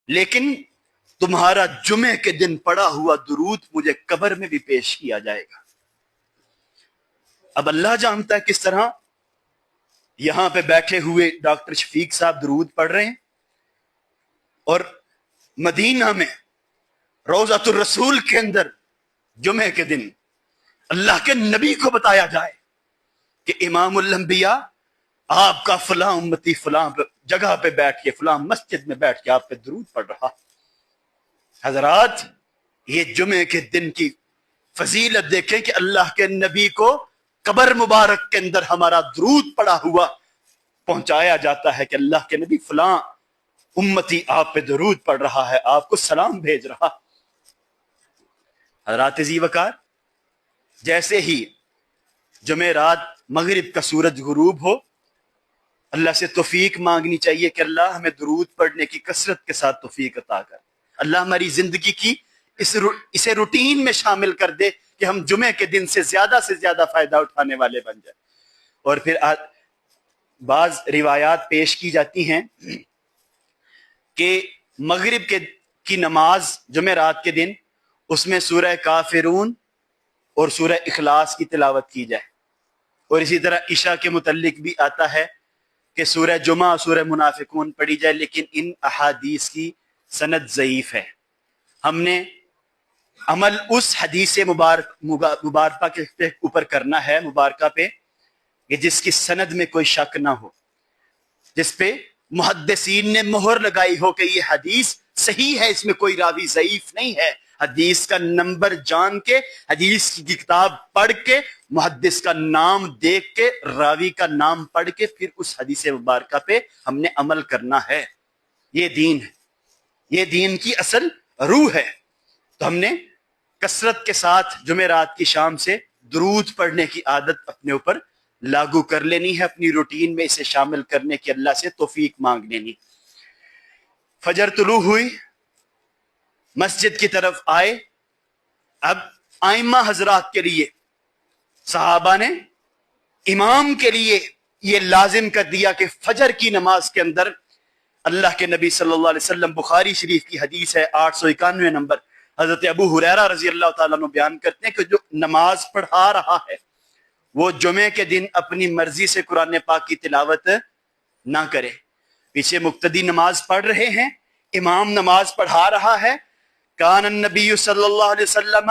لیکن تمہارا جمعے کے دن پڑا ہوا درود مجھے قبر میں بھی پیش کیا جائے گا۔ اب اللہ جانتا ہے کس طرح یہاں پہ بیٹھے ہوئے ڈاکٹر شفیق صاحب درود پڑھ رہے ہیں، اور مدینہ میں روضۃ الرسول کے اندر جمعے کے دن اللہ کے نبی کو بتایا جائے کہ امام الانبیاء آپ کا فلاں امتی فلاں جگہ پہ بیٹھ کے فلاں مسجد میں بیٹھ کے آپ پہ درود پڑھ رہا۔ حضرات، یہ جمعے کے دن کی فضیلت دیکھیں کہ اللہ کے نبی کو قبر مبارک کے اندر ہمارا درود پڑا ہوا پہنچایا جاتا ہے کہ اللہ کے نبی فلاں امتی آپ پہ درود پڑھ رہا ہے، آپ کو سلام بھیج رہا۔ حضرات ذی وقار، جیسے ہی جمعرات مغرب کا سورج غروب ہو، اللہ سے توفیق مانگنی چاہیے کہ اللہ ہمیں درود پڑھنے کی کثرت کے ساتھ توفیق عطا کر۔ اللہ ہماری زندگی کی اسے روٹین میں شامل کر دے کہ ہم جمعے کے دن سے زیادہ فائدہ اٹھانے والے بن جائیں۔ اور پھر بعض روایات پیش کی جاتی ہیں کہ مغرب کی نماز جمعرات کے دن اس میں سورہ کافرون اور سورہ اخلاص کی تلاوت کی جائے، اور اسی طرح عشاء کے متعلق بھی آتا ہے کہ سورہ جمعہ اور سورہ منافقون پڑھی جائے، لیکن ان احادیث کی سند ضعیف ہے۔ ہم نے عمل اس حدیث مبارکہ کے اوپر کرنا ہے، مبارکہ پہ، کہ جس کی سند میں کوئی شک نہ ہو، جس پہ محدثین نے مہر لگائی ہو کہ یہ حدیث صحیح ہے، اس میں کوئی راوی ضعیف نہیں ہے۔ حدیث کا نمبر جان کے، حدیث کی کتاب پڑھ کے، محدث کا نام دیکھ کے، راوی کا نام پڑھ کے، پھر اس حدیث مبارکہ پہ ہم نے عمل کرنا ہے۔ یہ دین ہے، یہ دین کی اصل روح ہے۔ تو ہم نے کثرت کے ساتھ جمعرات کی شام سے درود پڑھنے کی عادت اپنے اوپر لاگو کر لینی ہے، اپنی روٹین میں اسے شامل کرنے کی اللہ سے توفیق مانگ لینی۔ فجر طلوع ہوئی، مسجد کی طرف آئے۔ اب ائمہ حضرات کے لیے، صحابہ نے امام کے لیے یہ لازم کر دیا کہ فجر کی نماز کے اندر اللہ کے نبی صلی اللہ علیہ وسلم، بخاری شریف کی حدیث ہے 891 نمبر، حضرت ابو ہریرہ رضی اللہ تعالیٰ عنہ بیان کرتے ہیں کہ جو نماز پڑھا رہا ہے وہ جمعے کے دن اپنی مرضی سے قرآن پاک کی تلاوت نہ کرے۔ پیچھے مقتدی نماز پڑھ رہے ہیں، امام نماز پڑھا رہا ہے۔ کان النبی صلی اللہ علیہ وسلم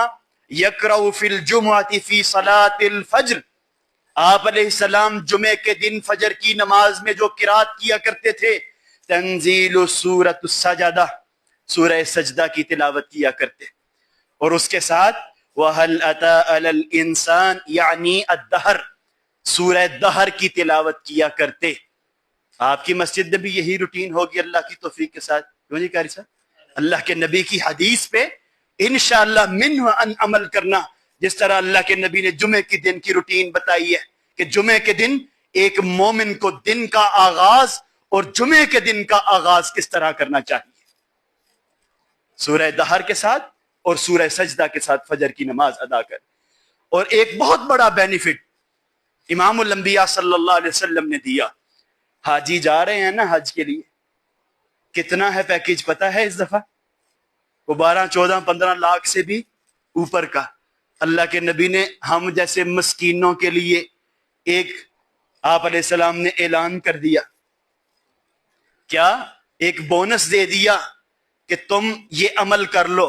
یقرأ فی الجمعۃ فی صلاۃ الفجر، آپ علیہ السلام جمعے کے دن فجر کی نماز میں جو قرات کیا کرتے تھے، تنزیل سورۃ السجدہ، سورہ سجدہ کی تلاوت کیا کرتے، اور اس کے ساتھ وَهَلْ أَتَىٰ عَلَى الْإِنسَانِ یعنی الدہر، سورہ دہر کی تلاوت کیا کرتے۔ آپ کی مسجد میں بھی یہی روٹین ہوگی اللہ کی توفیق کے ساتھ، کیوں جی قاری صاحب؟ اللہ کے نبی کی حدیث پہ انشاءاللہ منہ ان عمل کرنا، جس طرح اللہ کے نبی نے جمعے کے دن کی روٹین بتائی ہے کہ جمعے کے دن ایک مومن کو دن کا آغاز اور جمعے کے دن کا آغاز کس طرح کرنا چاہیے، سورہ دہر کے ساتھ اور سورہ سجدہ کے ساتھ فجر کی نماز ادا کر۔ اور ایک بہت بڑا بینیفٹ امام الانبیاء صلی اللہ علیہ وسلم نے دیا۔ حاجی جا رہے ہیں نا حج کے لیے، کتنا ہے پیکیج پتہ ہے اس دفعہ؟ وہ 12 14 15 لاکھ سے بھی اوپر کا۔ اللہ کے نبی نے ہم جیسے مسکینوں کے لیے ایک، آپ علیہ السلام نے اعلان کر دیا، کیا ایک بونس دے دیا کہ تم یہ عمل کر لو،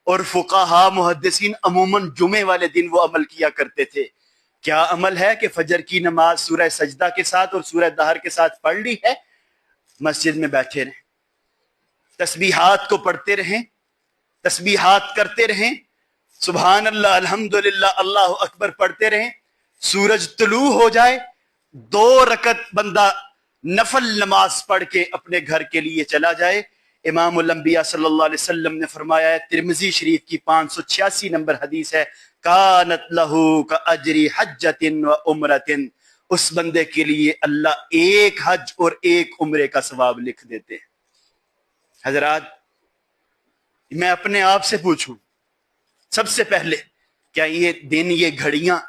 اور فقہاء محدثین عموماً جمعے والے دن وہ عمل کیا کرتے تھے۔ کیا عمل ہے کہ فجر کی نماز سورہ سجدہ کے ساتھ اور سورہ دہر کے ساتھ پڑھ لی ہے، مسجد میں بیٹھے رہیں، تسبیحات کو پڑھتے رہیں، تسبیحات کرتے رہیں، سبحان اللہ الحمدللہ اللہ اکبر پڑھتے رہیں۔ سورج طلوع ہو جائے، 2 رکعت بندہ نفل نماز پڑھ کے اپنے گھر کے لیے چلا جائے۔ امام الانبیاء صلی اللہ علیہ وسلم نے فرمایا ہے، ترمذی شریف کی 586 نمبر حدیث ہے، کانت لہو کاجر حجۃ و عمرۃ، اس بندے کے لیے اللہ ایک حج اور ایک عمرے کا ثواب لکھ دیتے ہیں۔ حضرات، میں اپنے آپ سے پوچھوں، سب سے پہلے کیا یہ دن، یہ گھڑیاں،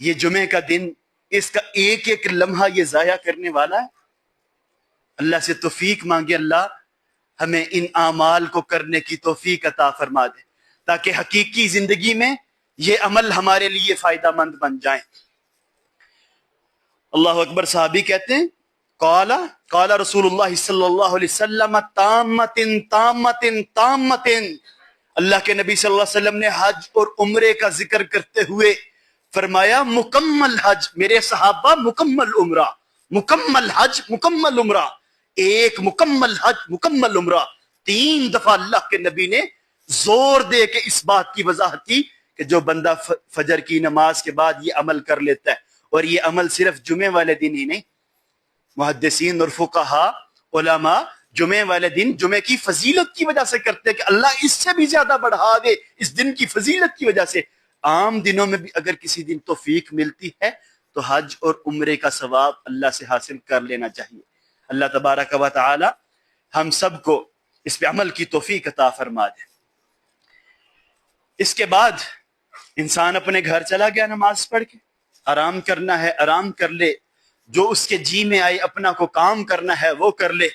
یہ جمعے کا دن، اس کا ایک ایک لمحہ یہ ضائع کرنے والا ہے؟ اللہ سے توفیق مانگے اللہ ہمیں ان اعمال کو کرنے کی توفیق عطا فرما دے تاکہ حقیقی زندگی میں یہ عمل ہمارے لیے فائدہ مند بن جائیں۔ اللہ اکبر۔ صحابی کہتے ہیں قال رسول اللہ صلی اللہ علیہ وسلم تامت تامت تامت، اللہ کے نبی صلی اللہ علیہ وسلم نے حج اور عمرے کا ذکر کرتے ہوئے فرمایا مکمل حج میرے صحابہ، مکمل عمرہ، مکمل حج مکمل عمرہ، ایک مکمل حج مکمل عمرہ۔ 3 دفعہ اللہ کے نبی نے زور دے کے اس بات کی وضاحت کی کہ جو بندہ فجر کی نماز کے بعد یہ عمل کر لیتا ہے، اور یہ عمل صرف جمعے والے دن ہی نہیں، محدثین اور فقہا علماء جمعے والے دن جمعے کی فضیلت کی وجہ سے کرتے ہیں کہ اللہ اس سے بھی زیادہ بڑھا دے، اس دن کی فضیلت کی وجہ سے۔ عام دنوں میں بھی اگر کسی دن توفیق ملتی ہے تو حج اور عمرے کا ثواب اللہ سے حاصل کر لینا چاہیے۔ اللہ تبارک و تعالی ہم سب کو اس پہ عمل کی توفیق عطا فرما دے۔ اس کے بعد انسان اپنے گھر چلا گیا نماز پڑھ کے، آرام کرنا ہے آرام کر لے، جو اس کے جی میں آئے اپنا کو کام کرنا ہے وہ کر لے۔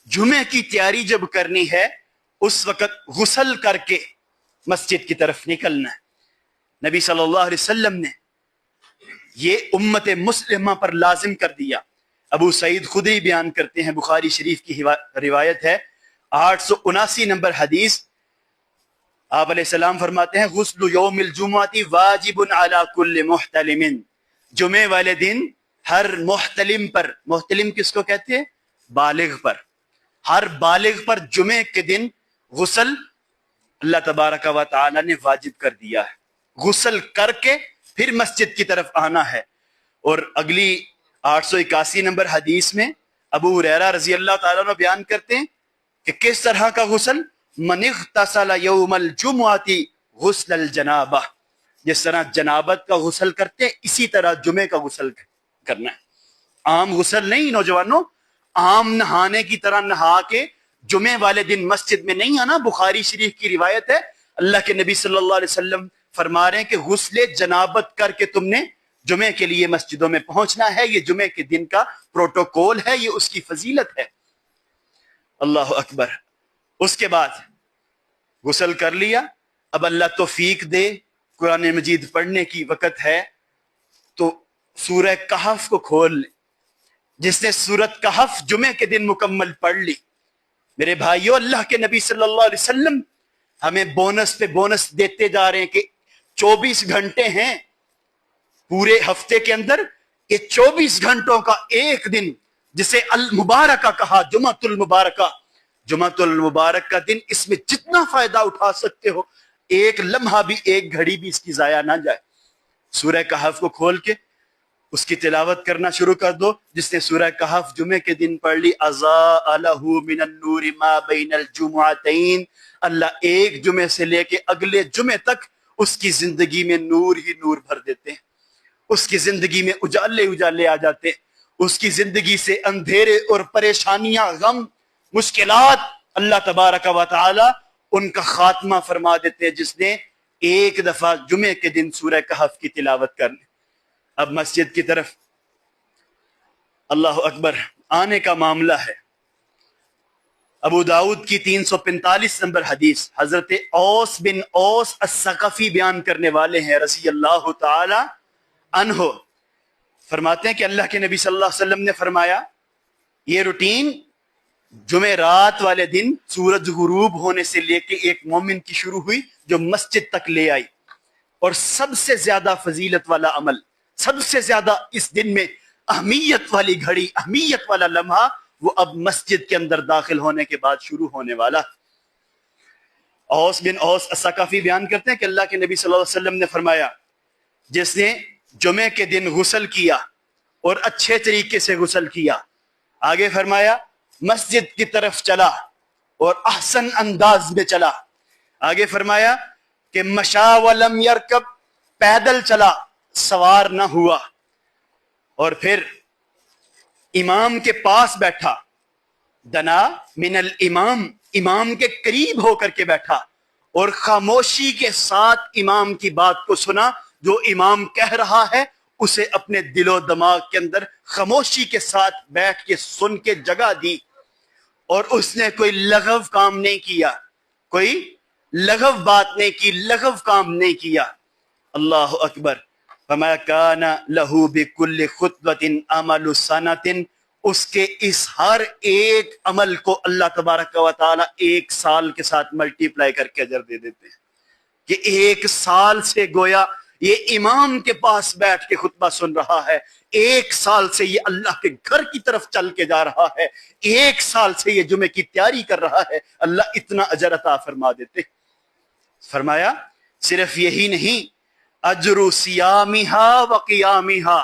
جمعے کی تیاری جب کرنی ہے اس وقت غسل کر کے مسجد کی طرف نکلنا ہے۔ نبی صلی اللہ علیہ وسلم نے یہ امت مسلمہ پر لازم کر دیا۔ ابو سعید خدری بیان کرتے ہیں، بخاری شریف کی روایت ہے، 879 نمبر حدیث، آپ علیہ السلام فرماتے ہیں غسل یوم الجمعۃ واجب علی کل محتلم، جمعے والے دن ہر محتلم پر، محتلم کس کو کہتے ہیں؟ بالغ پر، ہر بالغ پر جمعے کے دن غسل اللہ تبارک و تعالی نے واجب کر دیا ہے۔ غسل کر کے پھر مسجد کی طرف آنا ہے۔ اور اگلی 881 نمبر حدیث میں ابو ہریرہ رضی اللہ تعالیٰ عنہ بیان کرتے ہیں کہ کس طرح کا غسل، من اغتسل یوم الجمعۃ غسل الجنابہ، جس طرح جنابت کا غسل کرتے اسی طرح جمعے کا غسل کرنا ہے۔ عام غسل نہیں نوجوانوں، عام نہانے کی طرح نہا کے جمعے والے دن مسجد میں نہیں آنا۔ بخاری شریف کی روایت ہے، اللہ کے نبی صلی اللہ علیہ وسلم فرما رہے ہیں کہ غسل جنابت کر کے تم نے جمعے کے لیے مسجدوں میں پہنچنا ہے، یہ جمعے کے دن کا پروٹوکول ہے، یہ اس کی فضیلت ہے۔ اللہ اکبر۔ اس کے بعد غسل کر لیا، اب اللہ توفیق دے قرآن مجید پڑھنے کی وقت ہے تو سورہ کہف کو کھول لے۔ جس نے سورۃ کہف جمعے کے دن مکمل پڑھ لی، میرے بھائیو، اللہ کے نبی صلی اللہ علیہ وسلم ہمیں بونس پہ بونس دیتے جا رہے ہیں کہ 24 گھنٹے ہیں پورے ہفتے کے اندر، یہ 24 گھنٹوں کا ایک دن جسے المبارکہ کہا، جمعۃ المبارکہ، جمعۃ المبارک کا دن، اس میں جتنا فائدہ اٹھا سکتے ہو، ایک لمحہ بھی ایک گھڑی بھی اس کی ضائع نہ جائے۔ سورہ کہف کو کھول کے اس کی تلاوت کرنا شروع کر دو۔ جس نے سورہ کہف جمعے کے دن پڑھ لی، اضاء لہ من النور ما بین الجمعتین، اللہ ایک جمعے سے لے کے اگلے جمعے تک اس کی زندگی میں نور ہی نور بھر دیتے ہیں، اس کی زندگی میں اجالے اجالے آ جاتے ہیں، اس کی زندگی سے اندھیرے اور پریشانیاں، غم، مشکلات، اللہ تبارک و تعالی ان کا خاتمہ فرما دیتے ہیں جس نے ایک دفعہ جمعے کے دن سورہ کہف کی تلاوت کر لی۔ اب مسجد کی طرف اللہ اکبر آنے کا معاملہ ہے۔ ابو داؤد کی 345 نمبر حدیث، حضرت اوس بن اوس الثقفی بیان کرنے والے ہیں رضی اللہ تعالی عنہ، فرماتے ہیں کہ اللہ کے نبی صلی اللہ علیہ وسلم نے فرمایا، یہ روٹین جمعہ رات والے دن سورج غروب ہونے سے لے کے ایک مومن کی شروع ہوئی جو مسجد تک لے آئی، اور سب سے زیادہ فضیلت والا عمل، سب سے زیادہ اس دن میں اہمیت والی گھڑی، اہمیت والا لمحہ، وہ اب مسجد کے اندر داخل ہونے کے بعد شروع ہونے والا۔ اوس بن اوس الثقفی بیان کرتے ہیں کہ اللہ کے نبی صلی اللہ علیہ وسلم نے فرمایا، جس نے جمعے کے دن غسل کیا اور اچھے طریقے سے غسل کیا، آگے فرمایا مسجد کی طرف چلا اور احسن انداز میں چلا، آگے فرمایا کہ مشا ولم یرکب، پیدل چلا، سوار نہ ہوا، اور پھر امام کے پاس بیٹھا، دنا من الامام، امام کے قریب ہو کر کے بیٹھا، اور خاموشی کے ساتھ امام کی بات کو سنا، جو امام کہہ رہا ہے اسے اپنے دل و دماغ کے اندر خاموشی کے ساتھ بیٹھ کے سن کے جگہ دی، اور اس نے کوئی لغو کام نہیں کیا, کوئی لغو بات نہیں کی, لغو کام نہیں کیا. اللہ اکبر. فما کان لہ بکل خطوۃ عمل سنۃ, اس کے اس ہر ایک عمل کو اللہ تبارک و تعالی ایک سال کے ساتھ ملٹی پلائی کر کے اجر دے دیتے ہیں. کہ ایک سال سے گویا یہ امام کے پاس بیٹھ کے خطبہ سن رہا ہے, ایک سال سے یہ اللہ کے گھر کی طرف چل کے جا رہا ہے, ایک سال سے یہ جمعے کی تیاری کر رہا ہے, اللہ اتنا اجر عطا فرما دیتے. فرمایا صرف یہی نہیں, اجر صیامہا و قیامہا,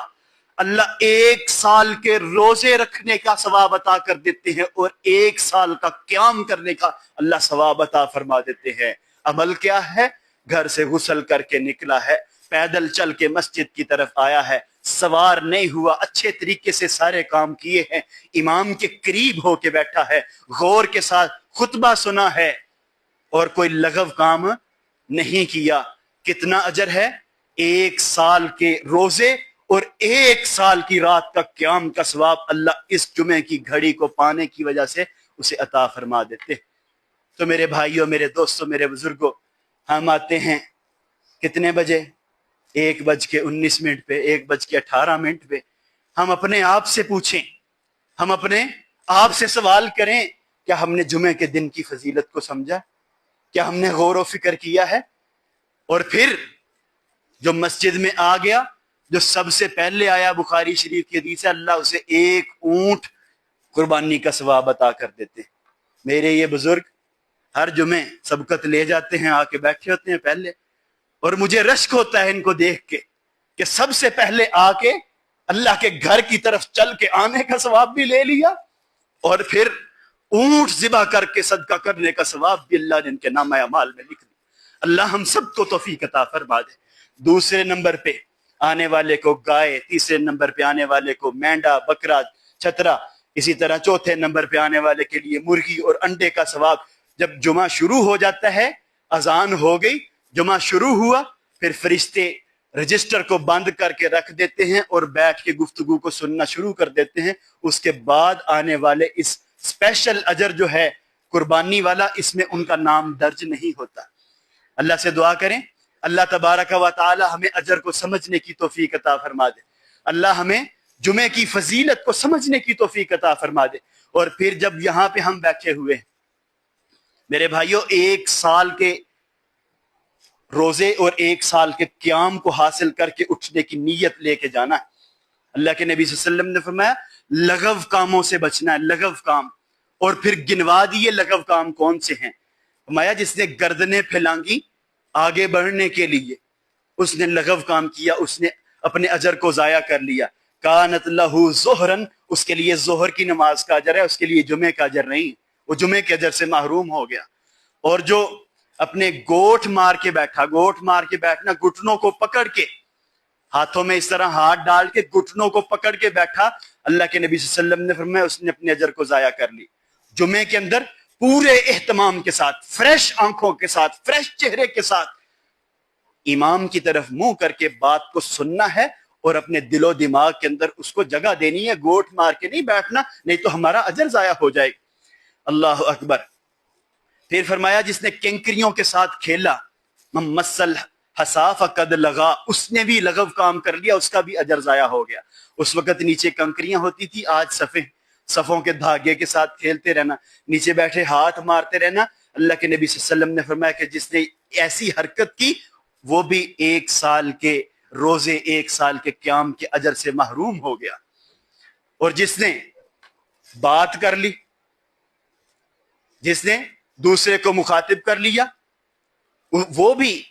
اللہ ایک سال کے روزے رکھنے کا ثواب عطا کر دیتے ہیں, اور ایک سال کا قیام کرنے کا اللہ ثواب عطا فرما دیتے ہیں. عمل کیا ہے؟ گھر سے غسل کر کے نکلا ہے, پیدل چل کے مسجد کی طرف آیا ہے, سوار نہیں ہوا, اچھے طریقے سے سارے کام کیے ہیں, امام کے قریب ہو کے بیٹھا ہے, غور کے ساتھ خطبہ سنا ہے, اور کوئی لغو کام نہیں کیا. کتنا اجر ہے؟ ایک سال کے روزے اور ایک سال کی رات کا قیام کا ثواب اللہ اس جمعے کی گھڑی کو پانے کی وجہ سے اسے عطا فرما دیتے. تو میرے بھائیوں, میرے دوستوں, میرے بزرگوں, ہم آتے ہیں کتنے بجے؟ 1:19 پہ, 1:18 پہ. ہم اپنے آپ سے پوچھیں, ہم اپنے آپ سے سوال کریں, کیا ہم نے جمعے کے دن کی فضیلت کو سمجھا؟ کیا ہم نے غور و فکر کیا ہے؟ اور پھر جو مسجد میں آ گیا, جو سب سے پہلے آیا, بخاری شریف کی حدیث ہے, اللہ اسے ایک اونٹ قربانی کا ثواب عطا کر دیتے. میرے یہ بزرگ ہر جمعے سبقت لے جاتے ہیں, آ کے بیٹھے ہوتے ہیں پہلے, اور مجھے رشک ہوتا ہے ان کو دیکھ کے کہ سب سے پہلے آ کے اللہ کے گھر کی طرف چل کے آنے کا ثواب بھی لے لیا, اور پھر اونٹ ذبح کر کے صدقہ کرنے کا ثواب بھی اللہ نے ان کے نامہ اعمال میں لکھ دیا. اللہ ہم سب کو توفیق عطا فرما دے. دوسرے نمبر پہ آنے والے کو گائے, تیسرے نمبر پہ آنے والے کو مینڈا, بکرا, چھترا, اسی طرح چوتھے نمبر پہ آنے والے کے لیے مرغی اور انڈے کا ثواب. جب جمعہ شروع ہو جاتا ہے, اذان ہو گئی, جمعہ شروع ہوا, پھر فرشتے رجسٹر کو بند کر کے رکھ دیتے ہیں اور بیٹھ کے گفتگو کو سننا شروع کر دیتے ہیں. اس کے بعد آنے والے اس اسپیشل اجر جو ہے قربانی والا, اس میں ان کا نام درج نہیں ہوتا. اللہ سے دعا کریں اللہ تبارک و تعالی ہمیں اجر کو سمجھنے کی توفیق عطا فرما دے. اللہ ہمیں جمعے کی فضیلت کو سمجھنے کی توفیق عطا فرما دے. اور پھر جب یہاں پہ ہم بیٹھے ہوئے ہیں میرے بھائیوں, ایک سال کے روزے اور ایک سال کے قیام کو حاصل کر کے اٹھنے کی نیت لے کے جانا ہے. اللہ کے نبی صلی اللہ علیہ وسلم نے فرمایا لغو کاموں سے بچنا ہے, لغو کام. اور پھر گنوا دیے لغو کام کون سے ہیں. فرمایا جس نے گردنیں پھیلانگی آگے بڑھنے کے لیے, اس نے لغو کام کیا, اس نے اپنے اجر کو ضائع کر لیا. کانت لہو ظہرن, اس کے لیے ظہر کی نماز کا اجر ہے, اس کے لیے جمعے کا اجر نہیں, وہ جمعے کے اجر سے محروم ہو گیا. اور جو اپنے گوٹھ مار کے بیٹھا, گوٹھ مار کے بیٹھنا, گھٹنوں کو پکڑ کے, ہاتھوں میں اس طرح ہاتھ ڈال کے گھٹنوں کو پکڑ کے بیٹھا, اللہ کے نبی صلی اللہ علیہ وسلم نے فرمایا اس نے اپنے اجر کو ضائع کر لی. جمعے کے اندر پورے اہتمام کے ساتھ, فریش آنکھوں کے ساتھ, فریش چہرے کے ساتھ امام کی طرف منہ کر کے بات کو سننا ہے, اور اپنے دل و دماغ کے اندر اس کو جگہ دینی ہے, گوٹھ مار کے نہیں بیٹھنا, نہیں تو ہمارا اجر ضائع ہو جائے گا. اللہ اکبر. پھر فرمایا جس نے کنکریوں کے ساتھ کھیلا, مسل حساف قد لگا, اس نے بھی لغو کام کر لیا, اس کا بھی اجر ضائع ہو گیا. اس وقت نیچے کنکریاں ہوتی تھی, آج صفوں کے دھاگے کے ساتھ کھیلتے رہنا, نیچے بیٹھے ہاتھ مارتے رہنا. اللہ کے نبی صلی اللہ علیہ وسلم نے فرمایا کہ جس نے ایسی حرکت کی وہ بھی ایک سال کے روزے, ایک سال کے قیام کے اجر سے محروم ہو گیا. اور جس نے بات کر لی, جس نے دوسرے کو مخاطب کر لیا, وہ بھی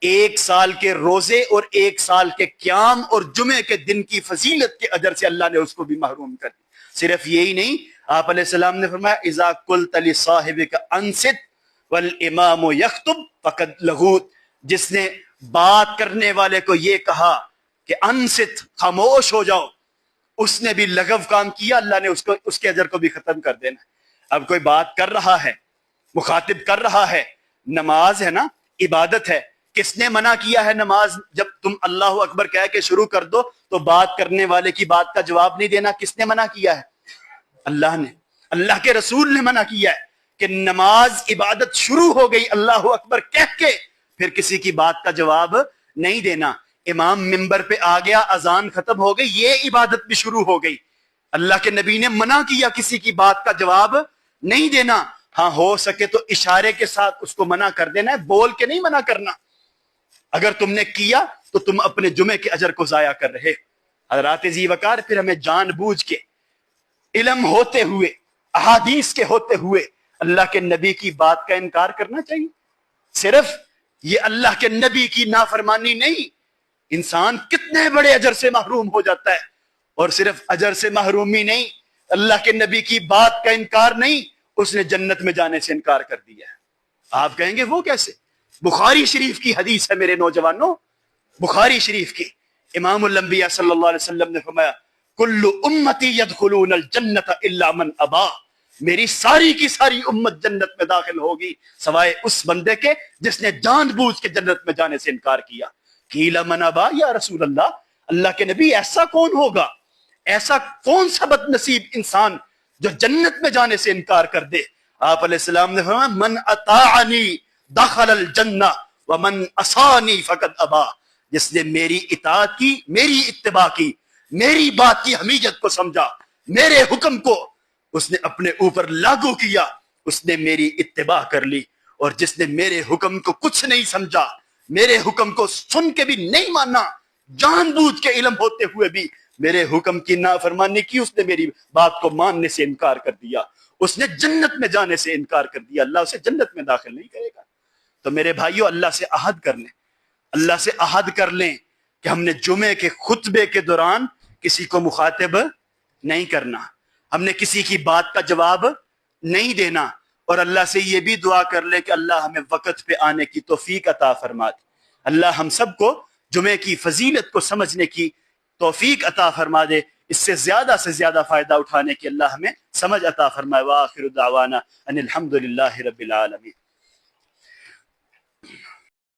ایک سال کے روزے اور ایک سال کے قیام اور جمعے کے دن کی فضیلت کے اجر سے اللہ نے اس کو بھی محروم کر دیا. صرف یہی نہیں, آپ علیہ السلام نے فرمایا اذا قلت لصاحبک انصت والامام یخطب فقد لغوت, جس نے بات کرنے والے کو یہ کہا کہ انصت, خاموش ہو جاؤ, اس نے بھی لغو کام کیا, اللہ نے اس کے اجر کو بھی ختم کر دینا. اب کوئی بات کر رہا ہے, مخاطب کر رہا ہے, نماز ہے نا, عبادت ہے, کس نے منع کیا ہے نماز جب تم اللہ اکبر کہہ کے شروع کر دو تو بات کرنے والے کی بات کا جواب نہیں دینا, کس نے منع کیا ہے؟ اللہ نے. اللہ کے رسول نے منع کیا ہے کہ نماز عبادت شروع ہو گئی اللہ اکبر کہہ کے پھر کسی کی بات کا جواب نہیں دینا. امام ممبر پہ آ گیا, اذان ختم ہو گئی, یہ عبادت بھی شروع ہو گئی. اللہ کے نبی نے منع کیا کسی کی بات کا جواب نہیں دینا. ہاں ہو سکے تو اشارے کے ساتھ اس کو منع کر دینا ہے, بول کے نہیں منع کرنا. اگر تم نے کیا تو تم اپنے جمعے کے اجر کو ضائع کر رہے. حضرات ذی وقار, پھر ہمیں جان بوجھ کے علم ہوتے ہوئے احادیث کے ہوتے ہوئے اللہ کے نبی کی بات کا انکار کرنا چاہیے. صرف یہ اللہ کے نبی کی نافرمانی نہیں, انسان کتنے بڑے اجر سے محروم ہو جاتا ہے. اور صرف اجر سے محرومی نہیں, اللہ کے نبی کی بات کا انکار نہیں, اس نے جنت میں جانے سے انکار کر دیا ہے. آپ کہیں گے وہ کیسے؟ بخاری شریف کی حدیث ہے میرے نوجوانوں, بخاری شریف کی. امام الانبیاء صلی اللہ علیہ وسلم نے فرمایا کل امتی یدخلون الجنت الا من ابا, میری ساری کی ساری امت جنت میں داخل ہوگی سوائے اس بندے کے جس نے جان بوجھ کے جنت میں جانے سے انکار کیا. قیل من ابا یا رسول اللہ, اللہ کے نبی ایسا کون ہوگا, ایسا کون سا بد نصیب انسان جو جنت میں جانے سے انکار کر دے؟ آپ علیہ السلام نے فرمایا من اطاعنی دخل الجنہ ومن عصانی فقد ابا, جس نے میری اطاعت کی, میری اتباع کی, میری بات کی حمیت کو سمجھا, میرے حکم کو اس نے اپنے اوپر لاگو کیا, اس نے میری اتباع کر لی. اور جس نے میرے حکم کو کچھ نہیں سمجھا, میرے حکم کو سن کے بھی نہیں مانا, جان بوجھ کے علم ہوتے ہوئے بھی میرے حکم کی نافرمانی کی, اس نے میری بات کو ماننے سے انکار کر دیا, اس نے جنت میں جانے سے انکار کر دیا, اللہ اسے جنت میں داخل نہیں کرے گا. تو میرے بھائیو, اللہ سے عہد کر لیں, اللہ سے عہد کر لیں کہ ہم نے جمعے کے خطبے کے دوران کسی کو مخاطب نہیں کرنا, ہم نے کسی کی بات کا جواب نہیں دینا. اور اللہ سے یہ بھی دعا کر لے کہ اللہ ہمیں وقت پہ آنے کی توفیق عطا فرما دے. اللہ ہم سب کو جمعے کی فضیلت کو سمجھنے کی توفیق عطا فرما دے, اس سے زیادہ فائدہ اٹھانے کی اللہ ہمیں سمجھ عطا فرمائے. وآخر دعوانا ان الحمد للہ رب العالمین.